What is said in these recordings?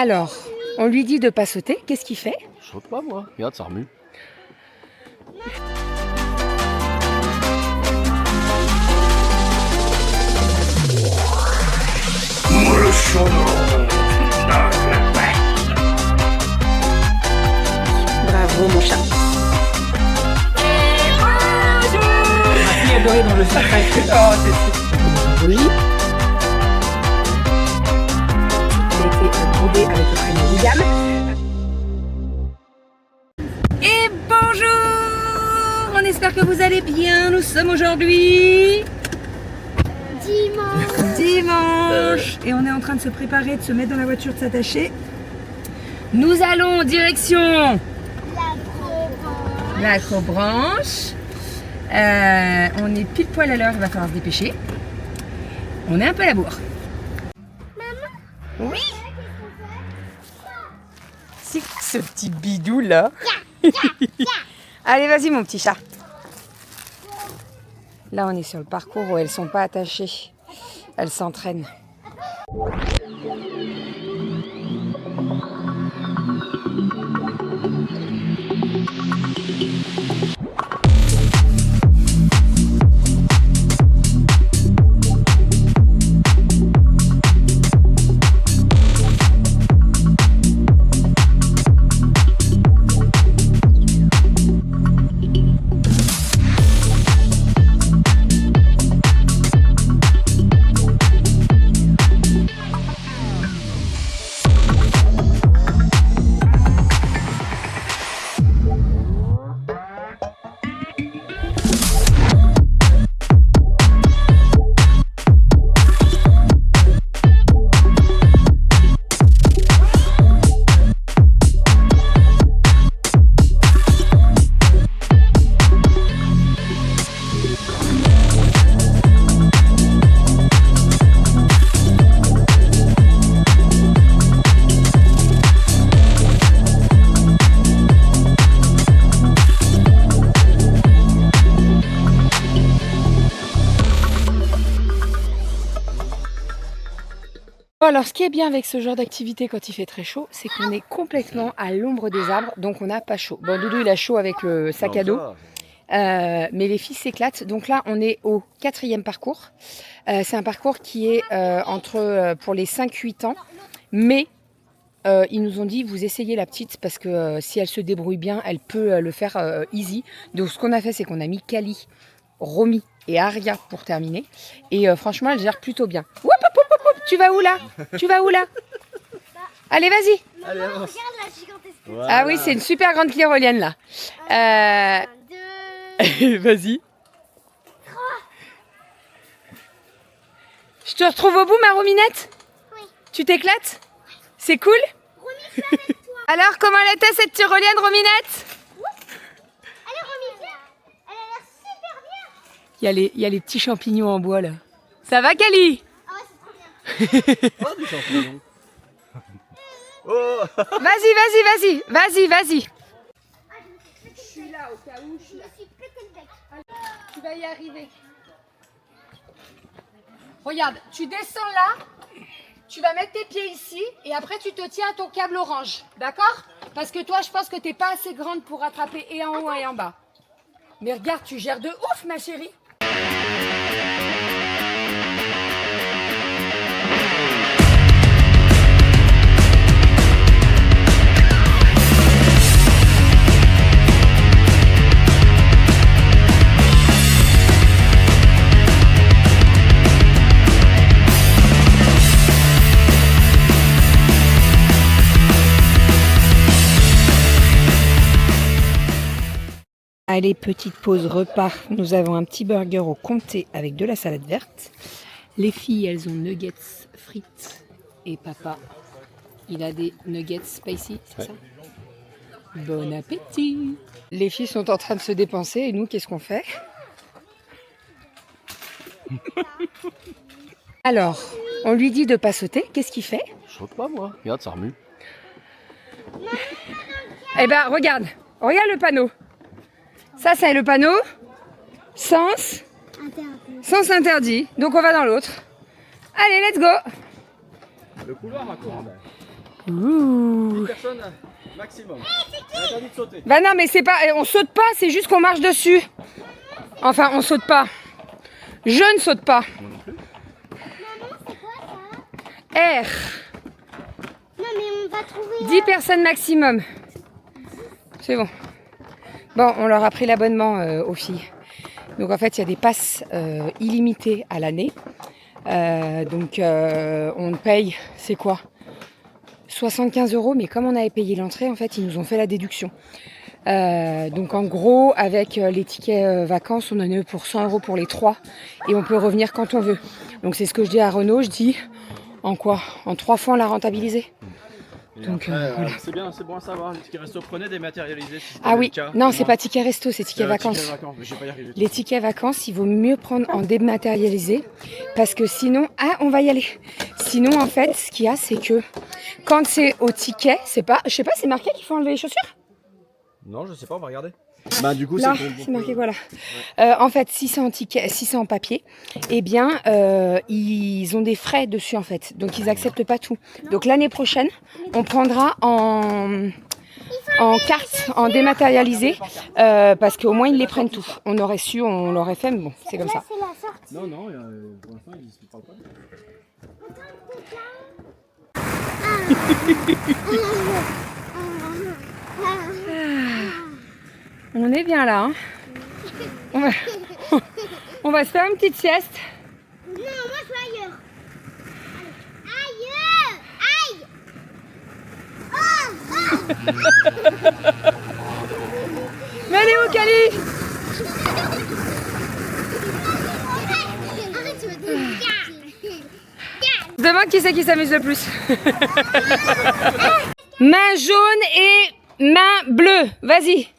Alors, on lui dit de pas sauter, qu'est-ce qu'il fait? Je saute pas moi, regarde ça remue. Bravo mon chat. Il est adoré dans le sac. Oh, c'est joli. Il a été brodé avec le prénom William. Et bonjour! On espère que vous allez bien. Nous sommes aujourd'hui dimanche. Et on est en train de se préparer, de se mettre dans la voiture, de s'attacher. Nous allons en direction l'Acrobranche. On est pile poil à l'heure, il va falloir se dépêcher. On est un peu à la bourre. Maman? Oui. C'est ce petit bidou là. Allez, vas-y mon petit chat. Là, on est sur le parcours où elles ne sont pas attachées. Elles s'entraînent. Alors, ce qui est bien avec ce genre d'activité quand il fait très chaud, c'est qu'on est complètement à l'ombre des arbres, donc on n'a pas chaud. Bon, Doudou, il a chaud avec le sac à dos, mais les filles s'éclatent. Donc là, on est au 4e parcours. C'est un parcours qui est pour les 5-8 ans, mais ils nous ont dit, vous essayez la petite, parce que si elle se débrouille bien, elle peut le faire easy. Donc, ce qu'on a fait, c'est qu'on a mis Kali, Romy et Aria pour terminer. Et franchement, elle gère plutôt bien. Oup, oup, oup, oup, oup. Tu vas où là? Tu vas où là? Allez, vas-y. Allez, avance. Regarde la gigantesque. Voilà. Ah oui, c'est une super grande tyrolienne là. 1, 2, Vas-y. Je te retrouve au bout, ma Rominette? Oui. Tu t'éclates? C'est cool? Romy, je suis avec toi. Alors, comment elle était cette tyrolienne, Rominette? Allez, Romy, viens. Elle a l'air super bien. Il y a les petits champignons en bois là. Ça va, Kali? Ah ouais, c'est trop bien. Oh, du champignon. Oh. Vas-y. Je suis là au cas où, Je me suis pété le bec. Tu vas y arriver. Regarde, tu descends là, tu vas mettre tes pieds ici et après tu te tiens à ton câble orange, d'accord? Parce que toi, je pense que t'es pas assez grande pour attraper et en haut et en bas. Mais regarde, tu gères de ouf, ma chérie. Allez, petite pause repas. Nous avons un petit burger au comté avec de la salade verte. Les filles, elles ont nuggets frites. Et papa, il a des nuggets spicy, c'est ça? Bon appétit! Les filles sont en train de se dépenser et nous, qu'est-ce qu'on fait? Alors, on lui dit de pas sauter, qu'est-ce qu'il fait? Je saute pas moi, regarde ça remue. Eh ben, regarde le panneau. Ça, c'est le panneau sens interdit. Donc, on va dans l'autre. Allez, let's go. Le couloir raccorde. Ouh. 10 personnes maximum. Interdit de sauter. Bah non, mais c'est pas, on saute pas, c'est juste qu'on marche dessus. Enfin, on saute pas. Je ne saute pas. Moi non plus. Maman, c'est quoi ça? R. Non, mais on va trouver. 10 personnes maximum. C'est bon. Bon, on leur a pris l'abonnement aux filles. Donc en fait, il y a des passes illimitées à l'année. Donc on paye, c'est quoi? 75 €, mais comme on avait payé l'entrée, en fait, ils nous ont fait la déduction. Donc en gros, avec les tickets vacances, on en a pour 100 € pour les 3 et on peut revenir quand on veut. Donc c'est ce que je dis à Renaud, je dis en quoi? En 3 fois on l'a rentabilisé. Et Donc, après, voilà. c'est bien, c'est bon à savoir. Les tickets resto, prenez dématérialisés. Si Ah oui, le cas. non, c'est pas ticket resto, c'est ticket vacances. Ticket vacances, mais je vais pas y arriver. Les tickets vacances, il vaut mieux prendre en dématérialisé parce que sinon, ah, on va y aller. Sinon, en fait, ce qu'il y a, c'est que quand c'est au ticket, c'est pas, je sais pas, c'est marqué qu'il faut enlever les chaussures. Non, je sais pas, on va regarder. Bah du coup, Là, c'est c'est marqué, voilà. En fait, si c'est en ticket, si c'est en papier, eh bien, ils ont des frais dessus, en fait. Donc, ils acceptent pas tout. Donc, l'année prochaine, on prendra en carte, en dématérialisé, parce qu'au moins, ils les prennent tout. On aurait su, on l'aurait fait, mais bon, c'est comme ça. C'est la sortie. Non, non, pour l'instant, ils ne parlent pas. On est bien là. Hein. On va se faire une petite sieste. Non, moi je vais ailleurs. Ailleurs. Aïe. Mais elle est où, Cali? Arrête, tu me dis. Demain, qui c'est qui s'amuse le plus? Main jaune et main bleue. Vas-y.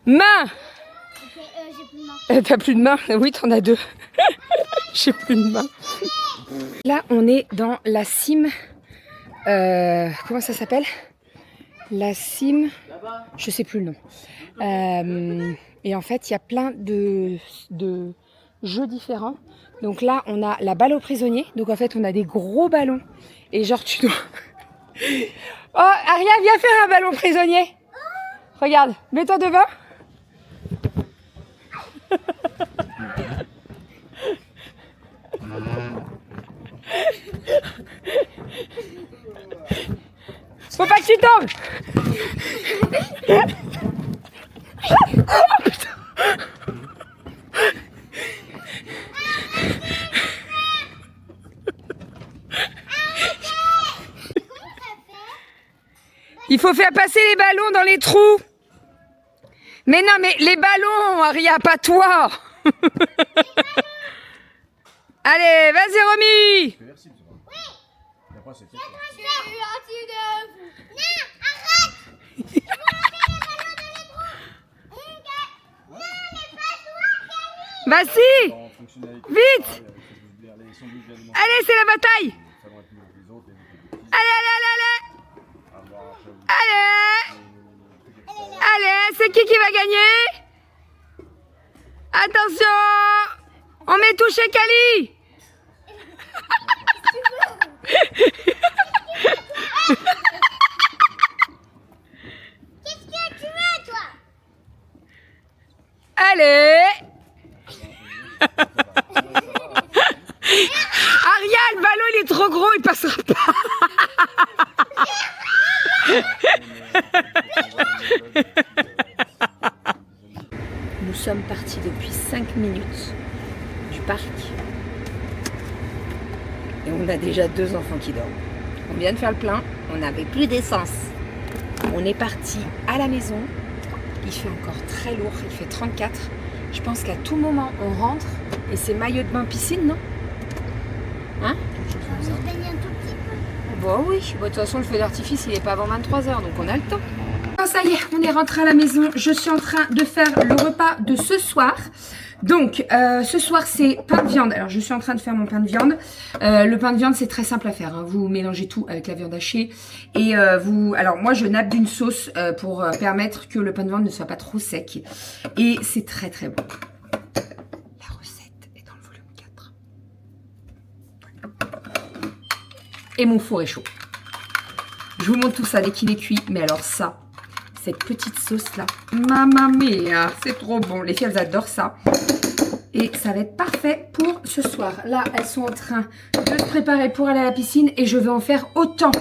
Main. J'ai plus de main. T'as plus de main? Oui, t'en as 2. J'ai plus de main. Là, on est dans la cime. Comment ça s'appelle? La cime. Je sais plus le nom. Et en fait, il y a plein de jeux différents. Donc là, on a la balle aux prisonniers. Donc en fait, on a des gros ballons. Et genre, tu dois... Oh, Aria, viens faire un ballon prisonnier. Regarde, mets-toi devant. Faut pas que tu tombes. Oh, putain. Il faut faire passer les ballons dans les trous. Mais non, mais les ballons, Aria, pas toi. Allez, vas-y, Romy. Merci. Et après, c'est Non, arrête. Je veux enlever les ballons dans les trous. Non, mais pas toi, Camille. Vas-y, en fonctionnalité. vite. Les sandwichs alimentaires, Allez, c'est la bataille. ça va être mieux que les autres. Allez, allez, allez, allez. Avoir, j'avoue, Allez. Allez, c'est qui va gagner? Attention. On met touché Cali. Qu'est-ce que tu veux, toi? Allez. Aria, le ballon il est trop gros, il passera pas. Nous sommes partis depuis 5 minutes du parc et on a déjà 2 enfants qui dorment. On vient de faire le plein, on n'avait plus d'essence. On est parti à la maison, il fait encore très lourd, il fait 34. Je pense qu'à tout moment on rentre et c'est maillot de bain piscine, non? Hein? On se baigne un tout petit peu. Bon oui, de toute façon le feu d'artifice il est pas avant 23 h donc on a le temps. Oh, ça y est, on est rentré à la maison. Je suis en train de faire le repas de ce soir. Donc, ce soir, c'est pain de viande. Alors, je suis en train de faire mon pain de viande. Le pain de viande, c'est très simple à faire. Hein. Vous mélangez tout avec la viande hachée. Et alors, moi, je nappe d'une sauce pour permettre que le pain de viande ne soit pas trop sec. Et c'est très, très bon. La recette est dans le volume 4. Et mon four est chaud. Je vous montre tout ça dès qu'il est cuit. Mais alors ça, cette petite sauce là, mamma mia, c'est trop bon. Les filles, elles adorent ça. Et ça va être parfait pour ce soir. Là, elles sont en train de se préparer pour aller à la piscine. Et je vais en faire autant.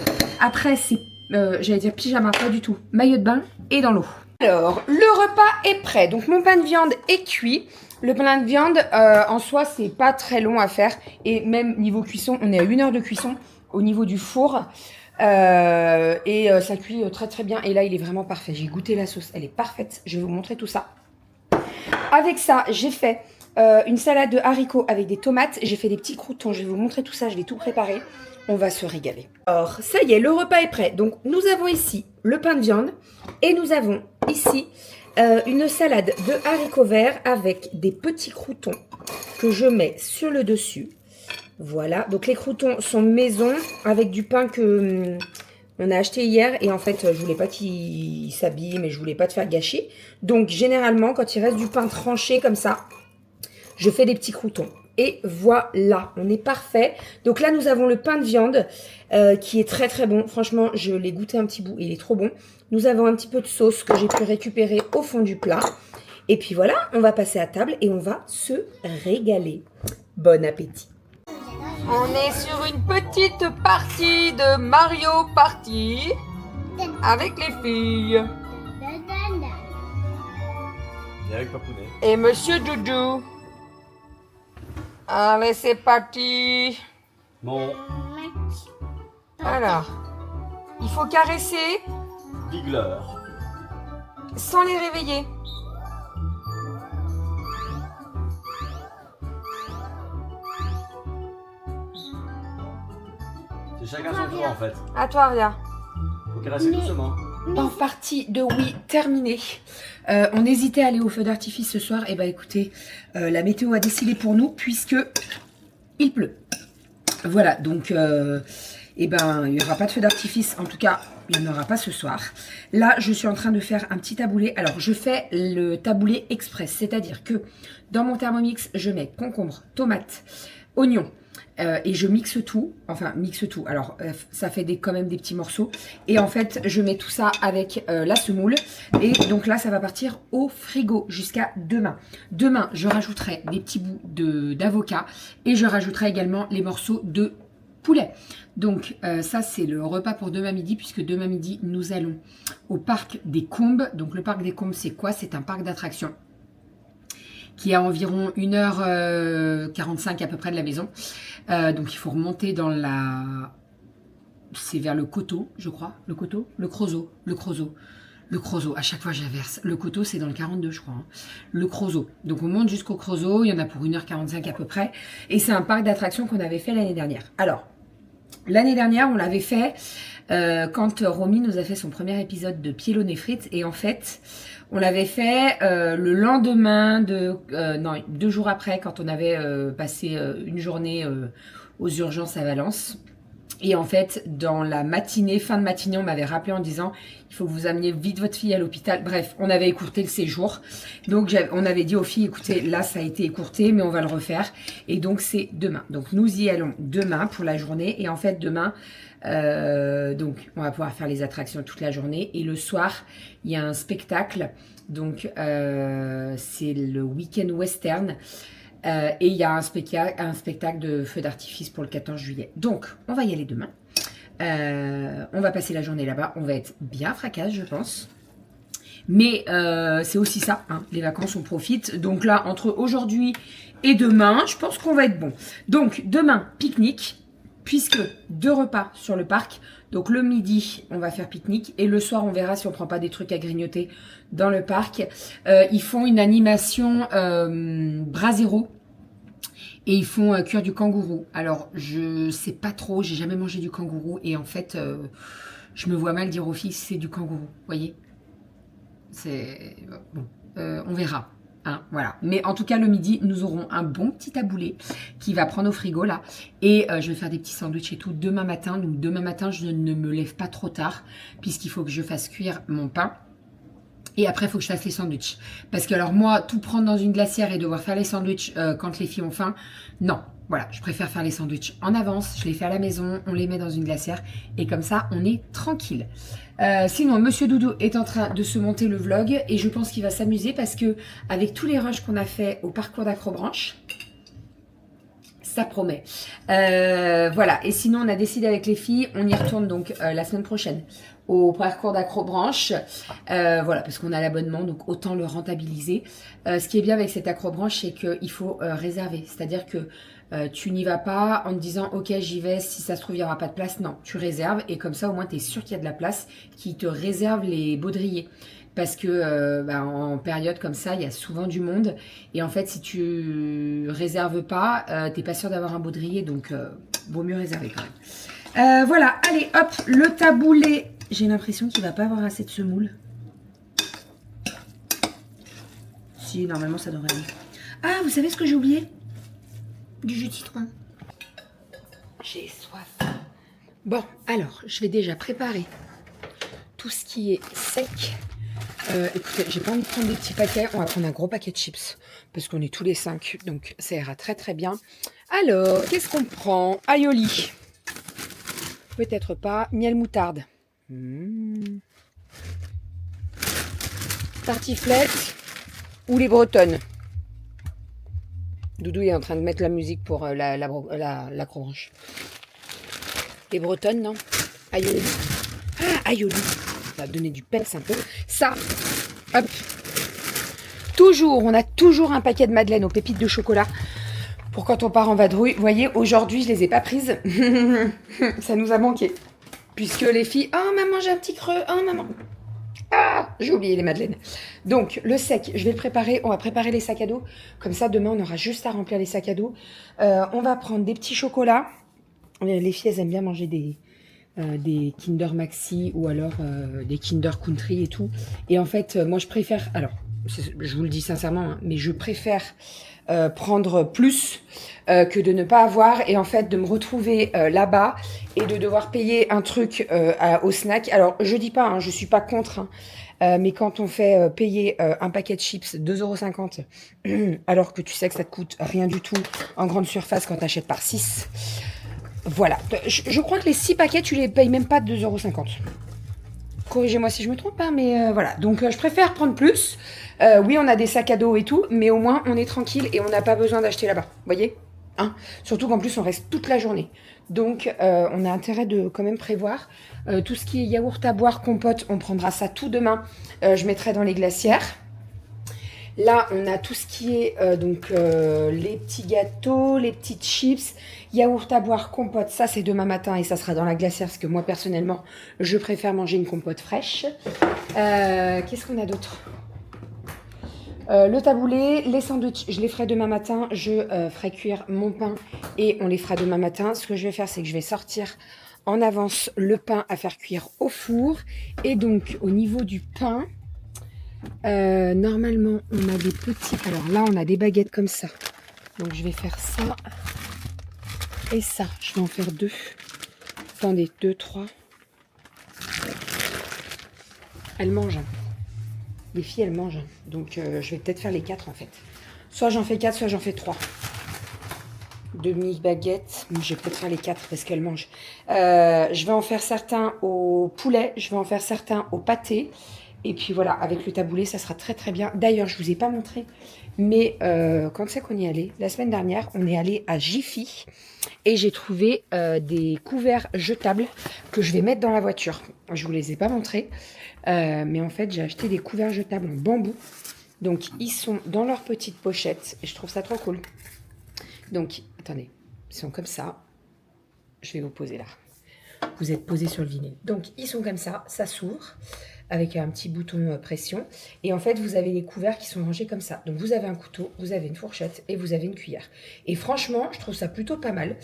Après, c'est, j'allais dire pyjama, pas du tout. Maillot de bain et dans l'eau. Alors, le repas est prêt. Donc, mon pain de viande est cuit. Le pain de viande, en soi, c'est pas très long à faire. Et même niveau cuisson, on est à 1 heure de cuisson au niveau du four. Ça cuit très très bien. Et là, il est vraiment parfait. J'ai goûté la sauce. Elle est parfaite. Je vais vous montrer tout ça. Avec ça, j'ai fait une salade de haricots avec des tomates. J'ai fait des petits croûtons. Je vais vous montrer tout ça. Je vais tout préparer. On va se régaler. Alors, ça y est, le repas est prêt. Donc, nous avons ici le pain de viande. Et nous avons ici une salade de haricots verts avec des petits croûtons que je mets sur le dessus. Voilà, donc les croûtons sont maison avec du pain que on a acheté hier. Et en fait, je voulais pas qu'il s'abîme et je voulais pas te faire gâcher. Donc, généralement, quand il reste du pain tranché comme ça, je fais des petits croûtons. Et voilà, on est parfait. Donc là, nous avons le pain de viande qui est très très bon. Franchement, je l'ai goûté un petit bout, il est trop bon. Nous avons un petit peu de sauce que j'ai pu récupérer au fond du plat. Et puis voilà, on va passer à table et on va se régaler. Bon appétit. On est sur une petite partie de Mario Party avec les filles. Et avec Papounet. Et Monsieur Doudou. Allez, c'est parti. Mon Alors, il faut caresser Bigler. sans les réveiller. C'est chacun son tour en fait. À toi, Aria. Faut caresser doucement. En partie de oui terminée. On hésitait à aller au feu d'artifice ce soir. Et bah écoutez, la météo a décidé pour nous puisque il pleut. Voilà, donc il n'y aura pas de feu d'artifice. En tout cas, il n'y en aura pas ce soir. Là, je suis en train de faire un petit taboulé. Alors, je fais le taboulé express. C'est-à-dire que dans mon Thermomix, je mets concombre, tomate, oignon. Et je mixe tout, alors ça fait quand même des petits morceaux. Et en fait, je mets tout ça avec la semoule. Et donc là, ça va partir au frigo jusqu'à demain. Demain, je rajouterai des petits bouts d'avocat. Et je rajouterai également les morceaux de poulet. Donc ça, c'est le repas pour demain midi. Puisque demain midi, nous allons au parc des Combes. Donc le parc des Combes, c'est quoi? C'est un parc d'attractions qui est à environ 1h45 à peu près de la maison. Donc il faut remonter dans la... C'est vers le Coteau, je crois. Le Coteau? Le Creusot. Le Creusot. Le Creusot. À chaque fois, j'inverse. Le Coteau, c'est dans le 42, je crois. Hein. Le Creusot. Donc on monte jusqu'au Creusot. Il y en a pour 1h45 à peu près. Et c'est un parc d'attractions qu'on avait fait l'année dernière. Alors, l'année dernière, on l'avait fait quand Romy nous a fait son premier épisode de Piélone et frites. Et en fait... On l'avait fait le lendemain non, 2 jours après, quand on avait passé une journée aux urgences à Valence. Et en fait, dans la matinée, fin de matinée, on m'avait rappelé en disant il faut que vous ameniez vite votre fille à l'hôpital. Bref, on avait écourté le séjour. Donc, on avait dit aux filles, écoutez, là, ça a été écourté, mais on va le refaire. Et donc, c'est demain. Donc, nous y allons demain pour la journée. Et en fait, demain... donc on va pouvoir faire les attractions toute la journée et le soir il y a un spectacle donc c'est le week-end western et il y a un spectacle de feu d'artifice pour le 14 juillet donc on va y aller demain on va passer la journée là-bas, on va être bien fracasse je pense mais c'est aussi ça hein, les vacances on profite donc là entre aujourd'hui et demain je pense qu'on va être bon donc demain pique-nique puisque 2 repas sur le parc. Donc le midi, on va faire pique-nique. Et le soir, on verra si on prend pas des trucs à grignoter dans le parc. Ils font une animation brasero. Et ils font cuire du kangourou. Alors, je sais pas trop, j'ai jamais mangé du kangourou. Et en fait, je me vois mal dire aux filles c'est du kangourou. Vous voyez? C'est... Bon, on verra. Hein, voilà. Mais en tout cas, le midi, nous aurons un bon petit taboulé qui va prendre au frigo là. Et je vais faire des petits sandwichs et tout demain matin. Donc demain matin, je ne me lève pas trop tard puisqu'il faut que je fasse cuire mon pain. Et après, il faut que je fasse les sandwichs. Parce que alors moi, tout prendre dans une glacière et devoir faire les sandwichs quand les filles ont faim, non. Voilà, je préfère faire les sandwichs en avance. Je les fais à la maison, on les met dans une glacière. Et comme ça, on est tranquille. Sinon, Monsieur Doudou est en train de se monter le vlog. Et je pense qu'il va s'amuser parce que avec tous les rushs qu'on a fait au parcours d'Acrobranche, ça promet. Voilà, et sinon on a décidé avec les filles, on y retourne donc la semaine prochaine au parcours d'Acrobranche. Voilà, parce qu'on a l'abonnement, donc autant le rentabiliser. Ce qui est bien avec cette Acrobranche, c'est qu'il faut réserver. C'est-à-dire que tu n'y vas pas en te disant ok j'y vais, si ça se trouve il n'y aura pas de place. Non, tu réserves et comme ça au moins tu es sûr qu'il y a de la place, qui te réserve les baudriers. Parce que en période comme ça, il y a souvent du monde. Et en fait, si tu réserves pas, t'es pas sûr d'avoir un baudrier. Donc, vaut mieux réserver quand même. Voilà, allez, hop, le taboulé. J'ai l'impression qu'il va pas avoir assez de semoule. Si, normalement, ça devrait aller. Ah, vous savez ce que j'ai oublié? Du jus de citron. J'ai soif. Bon, alors, je vais déjà préparer tout ce qui est sec. Écoutez, j'ai pas envie de prendre des petits paquets. On va prendre un gros paquet de chips. Parce qu'on est tous les 5. Donc, ça ira très très bien. Alors, qu'est-ce qu'on prend? Aioli. Peut-être pas. Miel moutarde. Tartiflette. Ou les bretonnes. Doudou est en train de mettre la musique pour l'acrobranche. Les bretonnes, non? Aioli. Ah, aioli. Ça va donner du peps un peu. Ça, hop. Toujours, on a toujours un paquet de madeleines aux pépites de chocolat pour quand on part en vadrouille. Vous voyez, aujourd'hui, je les ai pas prises. Ça nous a manqué. Puisque les filles, oh maman, j'ai un petit creux, oh maman. Ah, j'ai oublié les madeleines. Donc, le sec, je vais le préparer. On va préparer les sacs à dos. Comme ça, demain, on aura juste à remplir les sacs à dos. On va prendre des petits chocolats. Les filles, elles aiment bien manger des Kinder Maxi ou alors des Kinder Country et tout. Et en fait, moi, je préfère... Alors, je vous le dis sincèrement, hein, mais je préfère prendre plus que de ne pas avoir et en fait de me retrouver là-bas et de devoir payer un truc au snack. Alors, je dis pas, hein, je suis pas contre, hein, mais quand on fait payer un paquet de chips 2,50 € alors que tu sais que ça te coûte rien du tout en grande surface quand tu achètes par 6, voilà. Je crois que les 6 paquets, tu les payes même pas 2,50 €. Corrigez-moi si je me trompe, hein, mais voilà. Donc, je préfère prendre plus. Oui, on a des sacs à dos et tout, mais au moins, on est tranquille et on n'a pas besoin d'acheter là-bas. Vous voyez, hein? Surtout qu'en plus, on reste toute la journée. Donc, on a intérêt de quand même prévoir. Tout ce qui est yaourt à boire, compote, on prendra ça tout demain. Je mettrai dans les glacières. Là, on a tout ce qui est les petits gâteaux, les petites chips, yaourt à boire, compote. Ça, c'est demain matin et ça sera dans la glacière parce que moi, personnellement, je préfère manger une compote fraîche. Qu'est-ce qu'on a d'autre? Le taboulé, les sandwichs, je les ferai demain matin. Je ferai cuire mon pain et on les fera demain matin. Ce que je vais faire, c'est que je vais sortir en avance le pain à faire cuire au four. Et donc, au niveau du pain... normalement on a des petits, alors là on a des baguettes comme ça, donc je vais faire ça et ça, je vais en faire 2, attendez, 2, 3, elles mangent, les filles elles mangent, donc je vais peut-être faire les 4 en fait, soit j'en fais 4, soit j'en fais 3, demi-baguettes, je vais peut-être faire les 4 parce qu'elles mangent. Je vais en faire certains au poulet, je vais en faire certains au pâté. Et puis voilà, avec le taboulé, ça sera très très bien. D'ailleurs, je ne vous ai pas montré, mais quand c'est qu'on y est allé? La semaine dernière, on est allé à Jiffy et j'ai trouvé des couverts jetables que je vais mettre dans la voiture. Je ne vous les ai pas montrés, mais en fait, j'ai acheté des couverts jetables en bambou. Donc, ils sont dans leur petite pochette et je trouve ça trop cool. Donc, attendez, ils sont comme ça. Je vais vous poser là. Vous êtes posé sur le vinyle. Donc, ils sont comme ça, ça s'ouvre avec un petit bouton pression. Et en fait, vous avez les couverts qui sont rangés comme ça. Donc, vous avez un couteau, vous avez une fourchette et vous avez une cuillère. Et franchement, je trouve ça plutôt pas mal.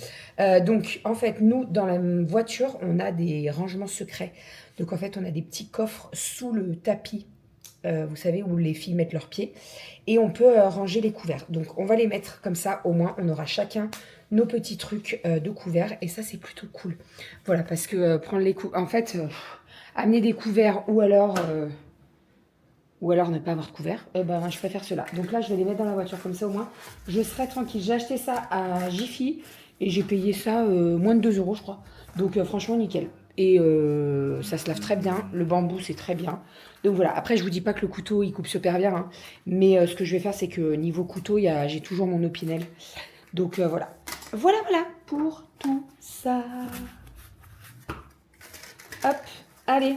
Donc, en fait, nous, dans la voiture, on a des rangements secrets. Donc, en fait, on a des petits coffres sous le tapis, vous savez, où les filles mettent leurs pieds. Et on peut ranger les couverts. Donc, on va les mettre comme ça. Au moins, on aura chacun nos petits trucs de couverts. Et ça, c'est plutôt cool. Voilà, parce que prendre les couverts... En fait... amener des couverts ou alors ou alors ne pas avoir de couvert, ben, je préfère cela. Donc là, je vais les mettre dans la voiture, comme ça au moins, je serai tranquille. J'ai acheté ça à Jiffy et j'ai payé ça moins de 2 euros, je crois. Donc franchement, nickel. Et ça se lave très bien, le bambou c'est très bien. Donc voilà, après je vous dis pas que le couteau il coupe super bien, hein, mais ce que je vais faire c'est que niveau couteau, j'ai toujours mon Opinel. Donc voilà. Voilà pour tout ça. Hop, allez.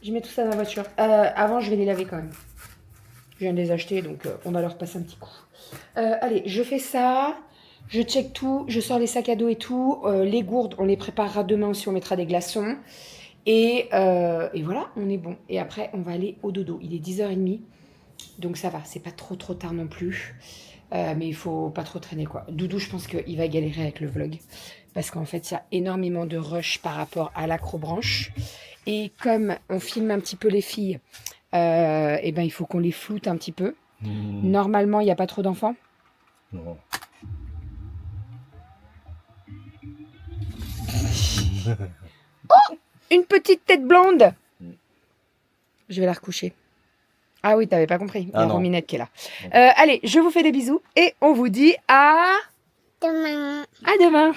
Je mets tout ça dans la voiture. Avant je vais les laver quand même. Je viens de les acheter donc on va leur passer un petit coup. Allez, je fais ça. Je check tout, je sors les sacs à dos et tout. Les gourdes, on les préparera demain aussi, on mettra des glaçons. Et voilà, on est bon. Et après, on va aller au dodo. Il est 10h30, donc ça va, c'est pas trop tard non plus. Mais il faut pas trop traîner, quoi. Doudou, je pense qu'il va galérer avec le vlog. Parce qu'en fait, il y a énormément de rush par rapport à l'acrobranche. Et comme on filme un petit peu les filles, et ben, il faut qu'on les floute un petit peu. Normalement, il n'y a pas trop d'enfants. Non. Oh, une petite tête blonde. Je vais la recoucher. Ah oui, t'avais pas compris. Il y a Rominette qui est là. Allez, je vous fais des bisous et on vous dit à Demain. demain.